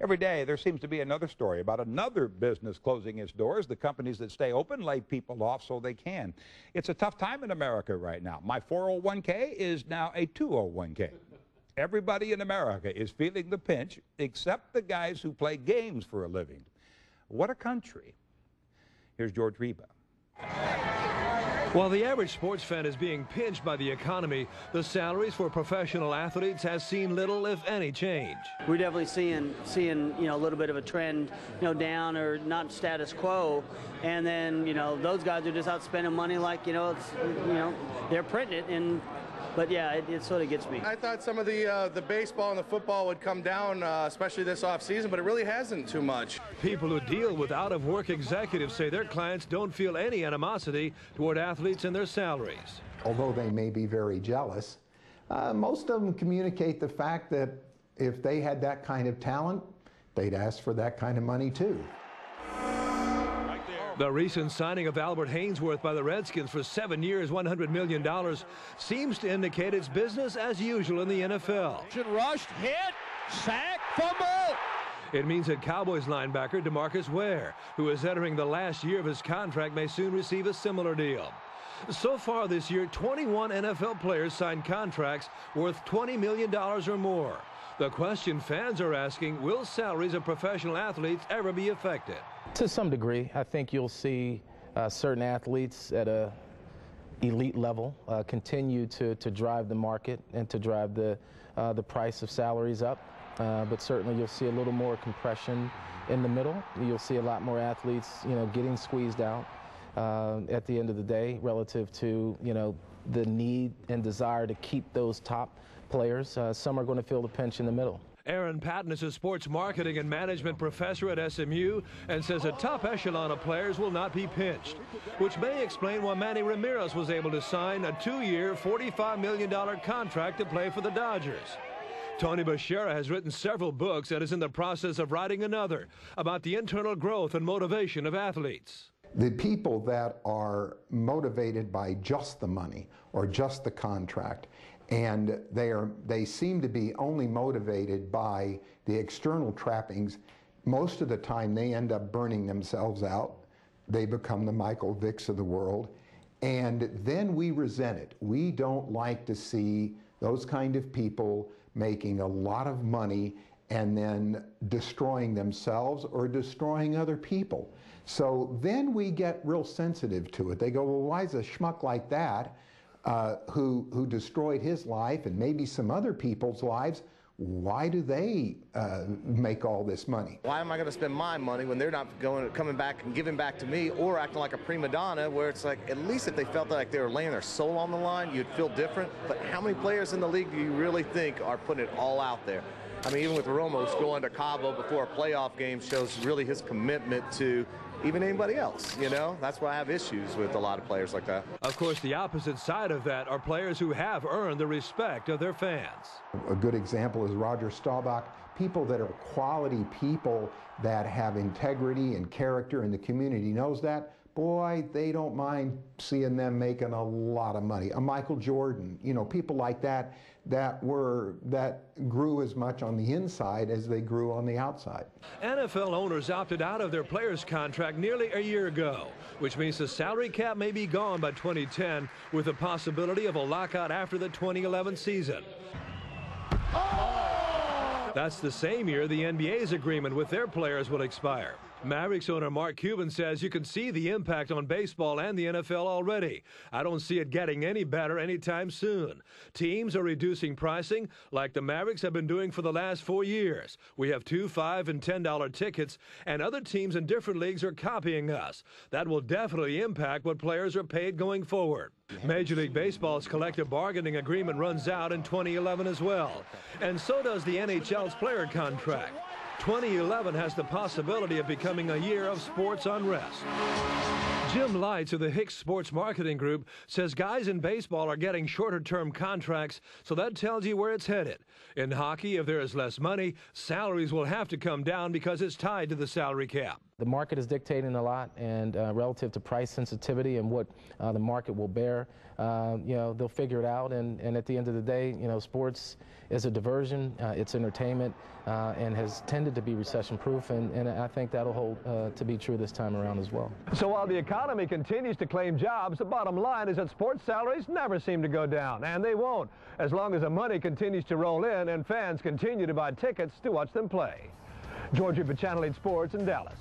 Every day there seems to be another story about another business closing its doors. The companies that stay open lay people off so they can. It's a tough time in America right now. My 401k is now a 201k. Everybody in America is feeling the pinch except the guys who play games for a living. What a country. Here's George Reba. While the average sports fan is being pinched by the economy, the salaries for professional athletes has seen little, if any, change. We're definitely seeing a little bit of a trend, down or not status quo, and then those guys are just out spending money like they're printing it. But yeah, it sort of gets me. I thought some of the baseball and the football would come down, especially this offseason, but it really hasn't too much. People who deal with out-of-work executives say their clients don't feel any animosity toward athletes and their salaries. Although they may be very jealous, most of them communicate the fact that if they had that kind of talent, they'd ask for that kind of money too. The recent signing of Albert Haynesworth by the Redskins for 7 years, $100 million, seems to indicate it's business as usual in the NFL. Rushed, hit, sack, fumble. It means that Cowboys linebacker DeMarcus Ware, who is entering the last year of his contract, may soon receive a similar deal. So far this year, 21 NFL players signed contracts worth $20 million or more. The question fans are asking, will salaries of professional athletes ever be affected? To some degree. I think you'll see certain athletes at a elite level continue to drive the market and to drive the price of salaries up. But certainly you'll see a little more compression in the middle. You'll see a lot more athletes, getting squeezed out at the end of the day relative to, the need and desire to keep those top players. Some are going to feel the pinch in the middle. Aaron Patton is a sports marketing and management professor at SMU and says a top echelon of players will not be pinched, which may explain why Manny Ramirez was able to sign a 2-year, $45 million contract to play for the Dodgers. Tony Beshara has written several books and is in the process of writing another about the internal growth and motivation of athletes. The people that are motivated by just the money or just the contract, and they seem to be only motivated by the external trappings, most of the time they end up burning themselves out. They become the Michael Vicks of the world, and then we resent it. We don't like to see those kind of people making a lot of money and then destroying themselves or destroying other people. So then we get real sensitive to it. They go, well, why is a schmuck like that who destroyed his life and maybe some other people's lives, why do they make all this money? Why am I going to spend my money when they're not coming back and giving back to me or acting like a prima donna, where it's like, at least if they felt like they were laying their soul on the line, you'd feel different. But how many players in the league do you really think are putting it all out there? I mean, even with Romo's going to Cabo before a playoff game shows really his commitment to even anybody else, That's why I have issues with a lot of players like that. Of course, the opposite side of that are players who have earned the respect of their fans. A good example is Roger Staubach. People that are quality people that have integrity and character, and the community knows that. Boy, they don't mind seeing them making a lot of money. A Michael Jordan, people like that grew as much on the inside as they grew on the outside. NFL owners opted out of their players' contract nearly a year ago, which means the salary cap may be gone by 2010 with the possibility of a lockout after the 2011 season. That's the same year the NBA's agreement with their players will expire. Mavericks owner Mark Cuban says you can see the impact on baseball and the NFL already. I don't see it getting any better anytime soon. Teams are reducing pricing like the Mavericks have been doing for the last 4 years. We have $2, $5, and $10 tickets, and other teams in different leagues are copying us. That will definitely impact what players are paid going forward. Major League Baseball's collective bargaining agreement runs out in 2011 as well, and so does the NHL's player contract. 2011 has the possibility of becoming a year of sports unrest. Jim Lights of the Hicks Sports Marketing Group says guys in baseball are getting shorter-term contracts, so that tells you where it's headed. In hockey, if there is less money, salaries will have to come down because it's tied to the salary cap. The market is dictating a lot, and relative to price sensitivity and what the market will bear, they'll figure it out. And at the end of the day, sports is a diversion, it's entertainment, and has tended to be recession-proof, and I think that'll hold to be true this time around as well. So while the economy continues to claim jobs, the bottom line is that sports salaries never seem to go down, and they won't, as long as the money continues to roll in and fans continue to buy tickets to watch them play. Georgie for Channel 8 Sports in Dallas.